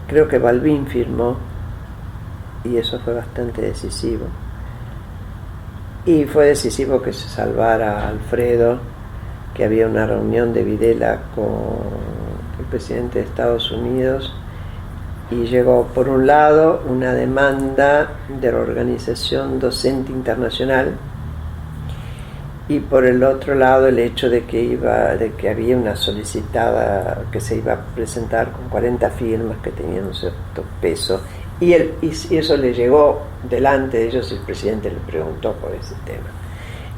creo que Balbín firmó, y eso fue bastante decisivo. Y fue decisivo que se salvara a Alfredo, que había una reunión de Videla con el presidente de Estados Unidos, y llegó por un lado una demanda de la Organización Docente Internacional, y por el otro lado el hecho de que había una solicitada que se iba a presentar con 40 firmas que tenían un cierto peso, y eso le llegó delante de ellos, y el presidente le preguntó por ese tema.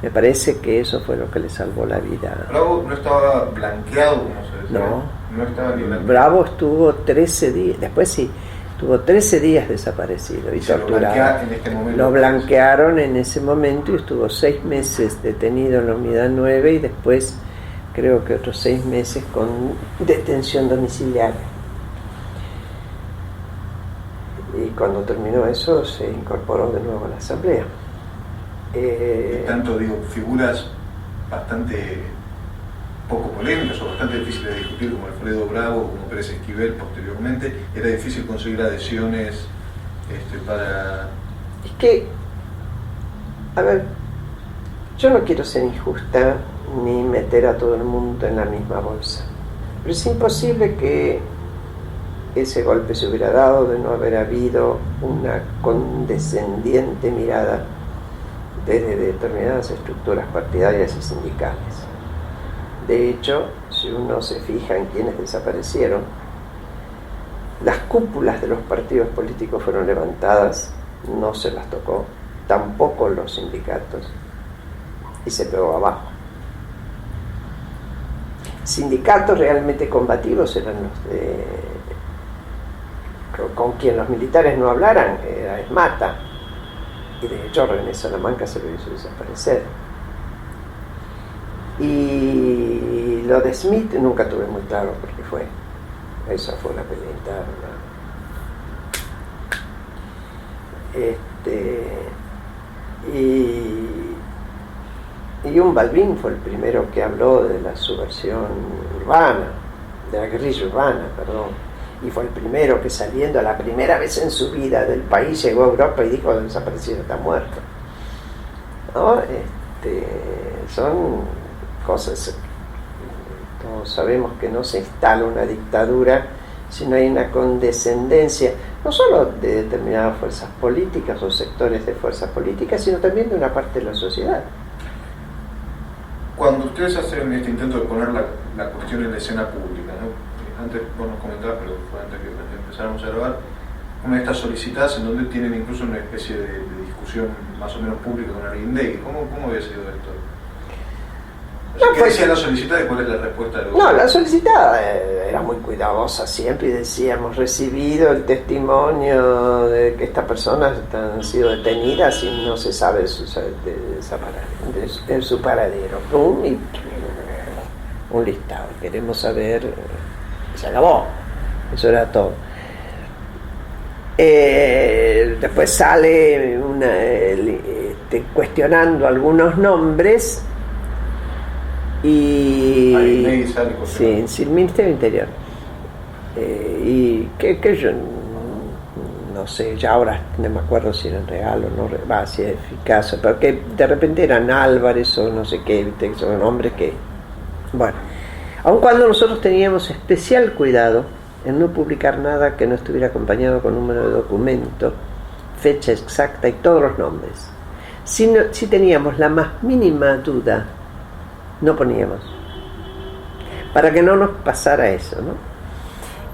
Me parece que eso fue lo que le salvó la vida. Bravo no estaba blanqueado, como se decía. No estaba ni blanqueado. Bravo estuvo 13 días, después sí, estuvo 13 días desaparecido y torturado. Lo blanquearon en ese momento y estuvo 6 meses detenido en la unidad 9, y después creo que otros 6 meses con detención domiciliaria. Y cuando terminó eso se incorporó de nuevo a la asamblea. Tanto figuras bastante poco polémicas o bastante difíciles de discutir, como Alfredo Bravo, como Pérez Esquivel posteriormente, era difícil conseguir adhesiones para... Es que, a ver, yo no quiero ser injusta ni meter a todo el mundo en la misma bolsa, pero es imposible que ese golpe se hubiera dado de no haber habido una condescendiente mirada desde determinadas estructuras partidarias y sindicales. De hecho, si uno se fija en quienes desaparecieron, las cúpulas de los partidos políticos fueron levantadas, no se las tocó, tampoco los sindicatos, y se pegó abajo. Sindicatos realmente combativos eran los con quien los militares no hablaran, era Esmata, y de hecho René Salamanca se lo hizo desaparecer. Y lo de Smith nunca tuve muy claro por qué fue. Esa fue la pelea interna. Y un Balbín fue el primero que habló de la subversión urbana, de la guerrilla urbana, perdón. Y fue el primero que, saliendo la primera vez en su vida del país, llegó a Europa y dijo: el desaparecido está muerto, ¿no? Son cosas. Todos sabemos que no se instala una dictadura si no hay una condescendencia, no solo de determinadas fuerzas políticas o sectores de fuerzas políticas, sino también de una parte de la sociedad. Cuando ustedes hacen este intento de poner la cuestión en la escena pública, ¿no? Antes vos nos comentabas, pero fue antes que empezáramos a grabar, una de estas solicitadas en donde tienen incluso una especie de discusión más o menos pública con Arguindegui. ¿Cómo había sido esto? ¿Qué decía la solicitada y cuál es la respuesta de los No, la solicitada era muy cuidadosa siempre y decíamos: recibido el testimonio de que estas personas han sido detenidas y no se sabe de su paradero. Y un listado, queremos saber, se acabó, eso era todo. Después sale cuestionando algunos nombres. Y sí, el Ministerio del Interior, y que yo no sé, ya ahora no me acuerdo si eran real o no, si es eficaz, pero que de repente eran Álvarez o no sé qué, son nombres que, bueno, aun cuando nosotros teníamos especial cuidado en no publicar nada que no estuviera acompañado con número de documento, fecha exacta y todos los nombres. Si teníamos la más mínima duda, no poníamos, para que no nos pasara eso, ¿no?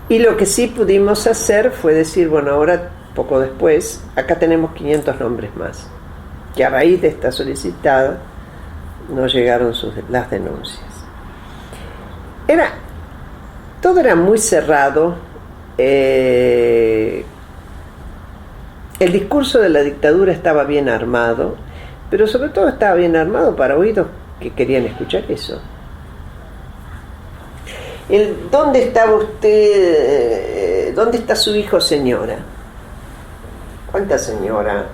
Y lo que sí pudimos hacer fue decir: bueno, ahora, poco después, acá tenemos 500 nombres más, que a raíz de esta solicitada nos llegaron las denuncias. Todo era muy cerrado. El discurso de la dictadura estaba bien armado, pero sobre todo estaba bien armado para oídos que querían escuchar eso. ¿Dónde estaba usted? ¿Dónde está su hijo, señora? ¿Cuánta señora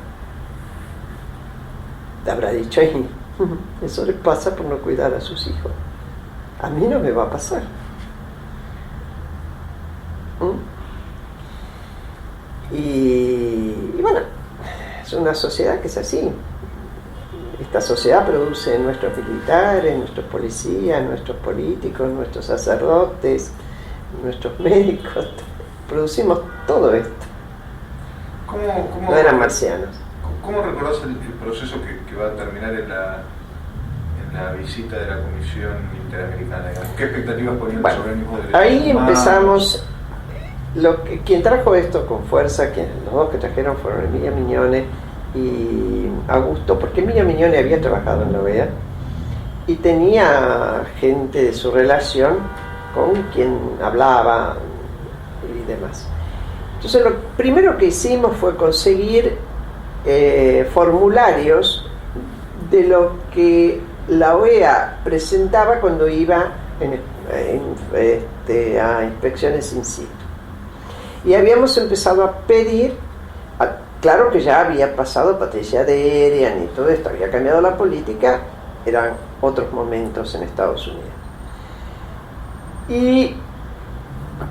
te habrá dicho ahí? Eso le pasa por no cuidar a sus hijos. A mí no me va a pasar. Y bueno, es una sociedad que es así. Esta sociedad produce nuestros militares, nuestros policías, nuestros políticos, nuestros sacerdotes, nuestros médicos. Producimos todo esto. No eran marcianos. ¿Cómo recordás el proceso que va a terminar en la visita de la Comisión Interamericana? ¿Qué expectativas ponían sobre el mismo derecho? Ahí empezamos. Quien trajo esto con fuerza, los dos que trajeron fueron Emilia Mignone y Augusto, porque Emilia Mignone había trabajado en la OEA y tenía gente de su relación con quien hablaba y demás. Entonces lo primero que hicimos fue conseguir formularios de lo que la OEA presentaba cuando iba a inspecciones in situ. Y habíamos empezado a pedir, claro que ya había pasado Patricia Derian y todo esto, había cambiado la política, eran otros momentos en Estados Unidos. Y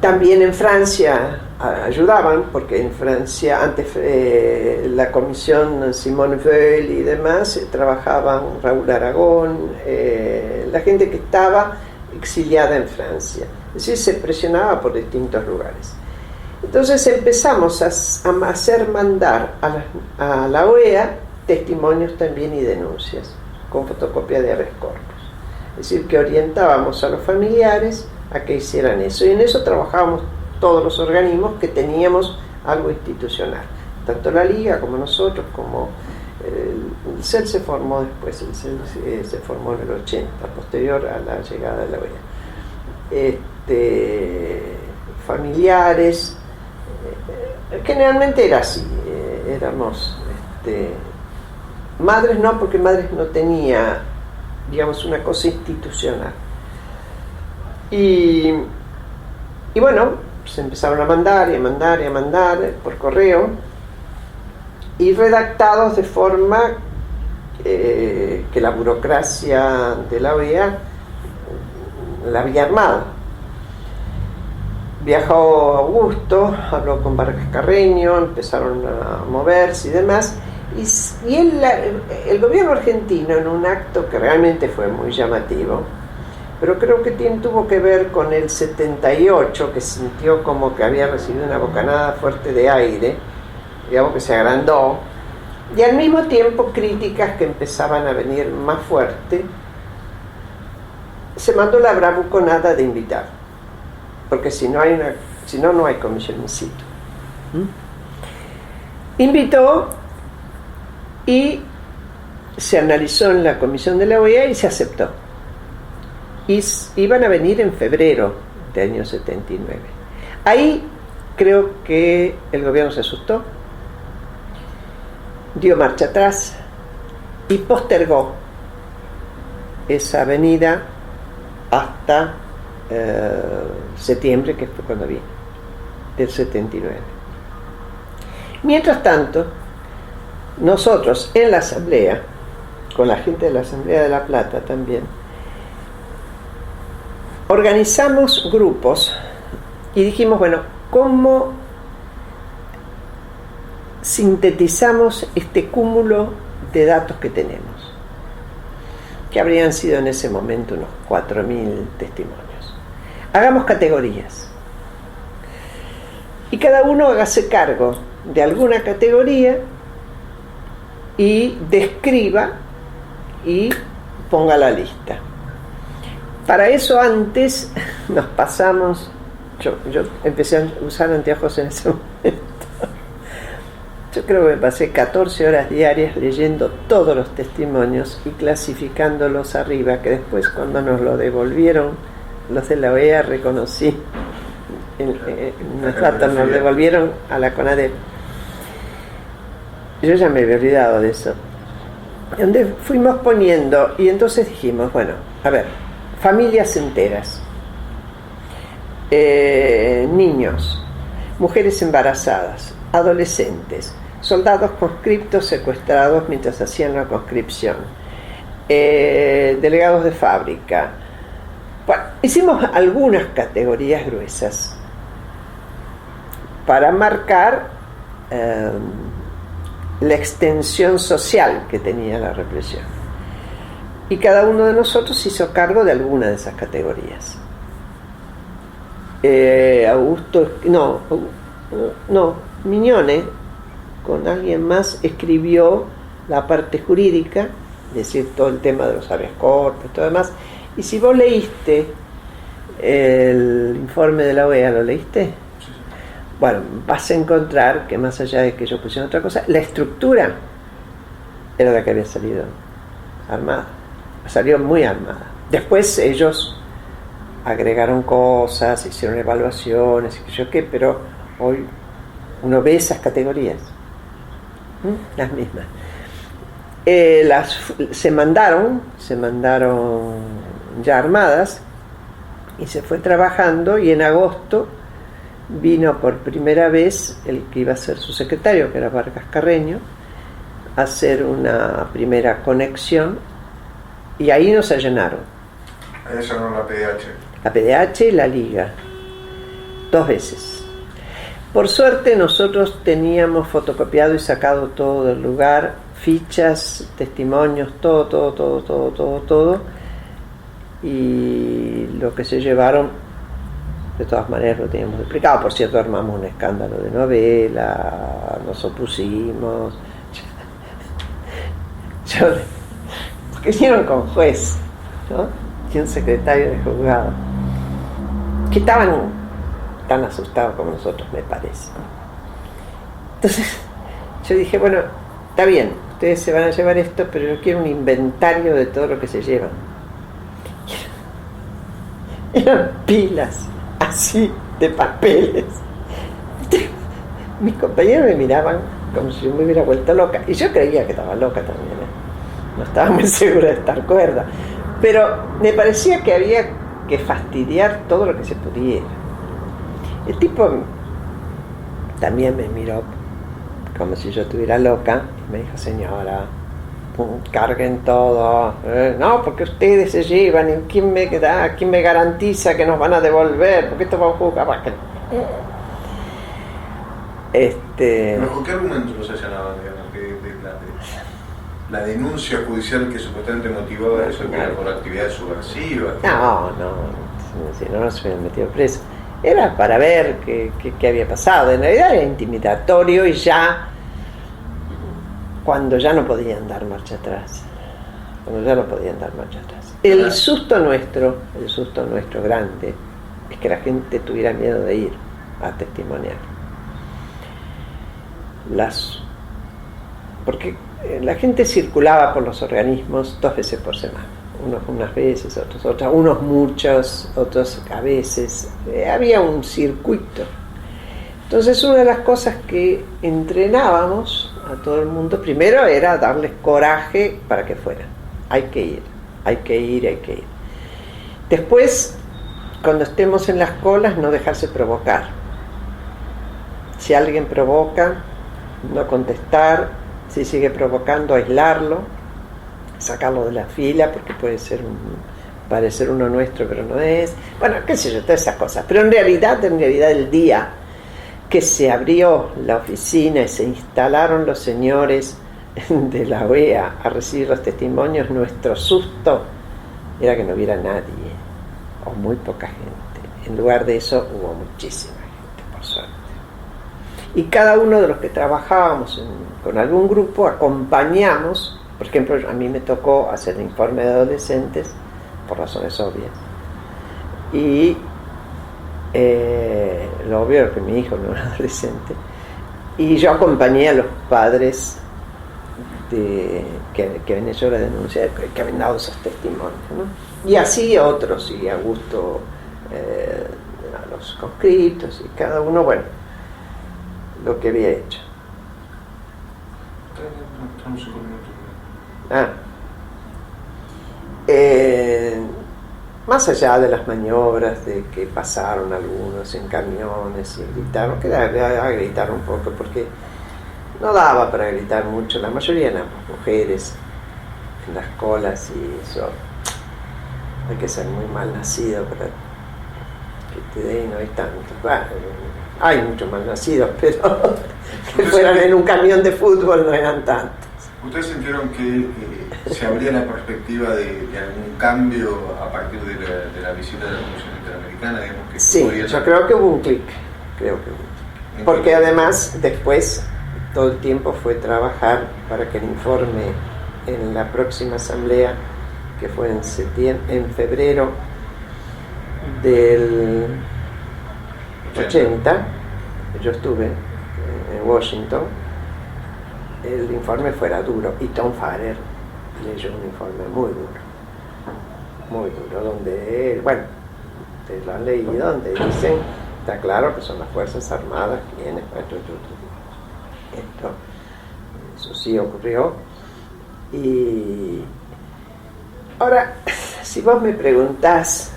también en Francia ayudaban, porque en Francia antes la comisión Simone Veil y demás trabajaban, Raúl Aragón, la gente que estaba exiliada en Francia, es decir, se presionaba por distintos lugares. Entonces empezamos a hacer mandar a la OEA testimonios también y denuncias con fotocopia de habeas corpus, es decir, que orientábamos a los familiares a que hicieran eso, y en eso trabajábamos todos los organismos que teníamos algo institucional, tanto la Liga como nosotros, como el CEL se formó después, el CEL se formó en el 80, posterior a la llegada de la OEA. Familiares, generalmente era así, éramos madres no, porque madres no tenía, digamos, una cosa institucional. Y bueno, se empezaron a mandar por correo y redactados de forma que la burocracia de la OEA la había armado. Viajó Augusto, habló con Vargas Carreño, empezaron a moverse y demás, y el gobierno argentino, en un acto que realmente fue muy llamativo, pero creo que tuvo que ver con el 78, que sintió como que había recibido una bocanada fuerte de aire, digamos que se agrandó, y al mismo tiempo críticas que empezaban a venir más fuerte, se mandó la bravuconada de invitar, porque si no no hay comisión in situ. Invitó y se analizó en la comisión de la OEA y se aceptó. Y iban a venir en febrero del año 79. Ahí creo que el gobierno se asustó, dio marcha atrás y postergó esa venida hasta septiembre, que fue cuando vino, del 79. Mientras tanto, nosotros en la asamblea, con la gente de la Asamblea de La Plata también, organizamos grupos y dijimos, bueno, ¿cómo sintetizamos este cúmulo de datos que tenemos? Que habrían sido en ese momento unos 4.000 testimonios. Hagamos categorías. Y cada uno hágase cargo de alguna categoría y describa y ponga la lista. Para eso antes nos pasamos, yo empecé a usar anteojos en ese momento. Yo creo que me pasé 14 horas diarias leyendo todos los testimonios y clasificándolos arriba, que después cuando nos lo devolvieron, los de la OEA reconocí, nos devolvieron a la CONADEP. Yo ya me había olvidado de eso. Donde fuimos poniendo, y entonces dijimos, bueno, a ver, familias enteras, niños, mujeres embarazadas, adolescentes, soldados conscriptos secuestrados mientras hacían la conscripción, delegados de fábrica. Bueno, hicimos algunas categorías gruesas para marcar la extensión social que tenía la represión. Y cada uno de nosotros hizo cargo de alguna de esas categorías. Mignone, con alguien más, escribió la parte jurídica, es decir, todo el tema de los habeas corpus y todo demás. Y si vos leíste el informe de la OEA, ¿lo leíste? Sí. Bueno, vas a encontrar que más allá de que ellos pusieron otra cosa, la estructura era la que había salido armada. Salió muy armada. Después ellos agregaron cosas, hicieron evaluaciones, y yo qué, pero hoy uno ve esas categorías, las mismas. Se mandaron ya armadas y se fue trabajando, y en agosto vino por primera vez el que iba a ser su secretario, que era Vargas Carreño, a hacer una primera conexión, y ahí nos allanaron. Ahí allanaron la PDH. La PDH y la Liga, 2 veces. Por suerte nosotros teníamos fotocopiado y sacado todo del lugar, fichas, testimonios, todo, y lo que se llevaron, de todas maneras lo teníamos explicado. Por cierto, armamos un escándalo de novela, nos opusimos. Porque vinieron con juez, ¿no? Y un secretario de juzgado, que estaban tan asustados como nosotros, me parece. Entonces yo dije, bueno, está bien, ustedes se van a llevar esto, pero yo quiero un inventario de todo lo que se llevan. Eran pilas así de papeles. Mis compañeros me miraban como si yo me hubiera vuelto loca, y yo creía que estaba loca también, no estaba muy segura de estar cuerda, pero me parecía que había que fastidiar todo lo que se pudiera. El tipo también me miró como si yo estuviera loca y me dijo, señora, carguen todo, no, porque ustedes se llevan, y ¿quién me garantiza que nos van a devolver? Porque esto va a jugar. ¿Con qué argumentos los allanaban, digamos, de la denuncia judicial que supuestamente motivaba eso, que era por actividades subversivas? No, si no se hubieran metido preso. Era para ver qué había pasado. En realidad era intimidatorio, y ya cuando ya no podían dar marcha atrás. El susto nuestro grande, es que la gente tuviera miedo de ir a testimoniar. Porque la gente circulaba por los organismos 2 veces por semana. Unos unas veces, otros otras, unos muchos, otros a veces. Había un circuito. Entonces, una de las cosas que entrenábamos a todo el mundo, primero era darles coraje para que fueran. Hay que ir. Después, cuando estemos en las colas, no dejarse provocar. Si alguien provoca, no contestar. Si sigue provocando, aislarlo, sacarlo de la fila, porque puede parecer uno nuestro, pero no es. Bueno, qué sé yo, todas esas cosas. Pero en realidad el día que se abrió la oficina y se instalaron los señores de la OEA a recibir los testimonios, nuestro susto era que no hubiera nadie, o muy poca gente. En lugar de eso hubo muchísima gente, por suerte. Y cada uno de los que trabajábamos con algún grupo acompañamos. Por ejemplo, a mí me tocó hacer el informe de adolescentes, por razones obvias. Y lo obvio es que mi hijo no era adolescente. Y yo acompañé a los padres que habían hecho la denuncia, que habían dado esos testimonios, ¿no? Y así otros, y a gusto a los conscriptos, y cada uno, bueno, lo que había hecho. Más allá de las maniobras de que pasaron algunos en camiones y gritaron, que a gritar un poco, porque no daba para gritar mucho, la mayoría eran mujeres en las colas, y eso hay que ser muy mal nacido para que te den, no hay tanto. Bueno, hay muchos mal nacidos, pero que fueran en un camión de fútbol no eran tantos. ¿Ustedes sintieron que se abría la perspectiva de algún cambio a partir de la visita de la Comisión Interamericana? Digamos, que sí, yo creo que hubo un clic, porque además después todo el tiempo fue trabajar para que el informe en la próxima asamblea, que fue en febrero del 80, yo estuve en Washington, el informe fuera duro, y Tom Farrer leyó un informe muy duro, donde, bueno, ustedes lo han leído, donde dicen, está claro que son las Fuerzas Armadas quienes, eso sí ocurrió. Y ahora, si vos me preguntás,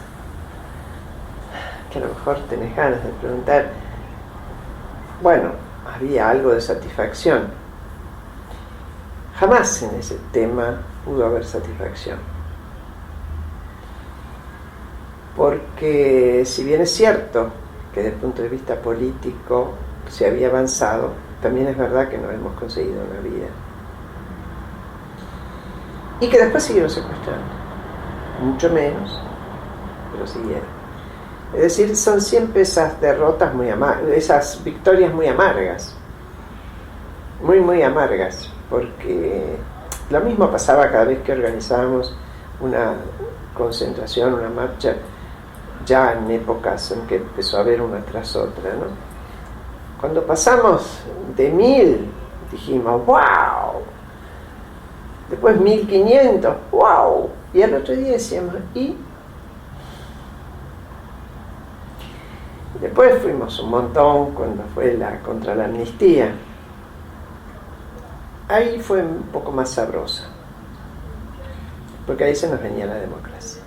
que a lo mejor tenés ganas de preguntar, bueno, había algo de satisfacción. Jamás en ese tema pudo haber satisfacción. Porque si bien es cierto que desde el punto de vista político se había avanzado, también es verdad que no hemos conseguido una vida. Y que después siguieron secuestrando. Mucho menos, pero siguieron. Es decir, son siempre esas derrotas muy amargas, esas victorias muy amargas. Muy amargas. Porque lo mismo pasaba cada vez que organizábamos una concentración, una marcha, ya en épocas en que empezó a haber una tras otra, ¿no? Cuando pasamos de 1000, dijimos, ¡wow! Después 1500, ¡wow! Y al otro día decíamos, ¿y? Después fuimos un montón cuando fue contra la amnistía. Ahí fue un poco más sabrosa, porque ahí se nos venía la democracia.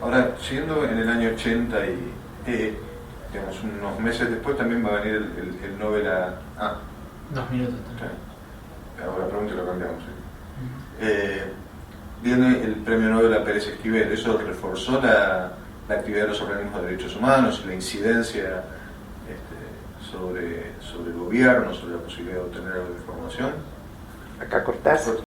Ahora, siendo en el año 80 y digamos unos meses después también va a venir el Nobel a... 2 minutos. Ahora pronto lo cambiamos. Viene el premio Nobel a Pérez Esquivel. ¿Eso reforzó la actividad de los organismos de derechos humanos y la incidencia sobre el gobierno, sobre la posibilidad de obtener algo de información? Acá cortás.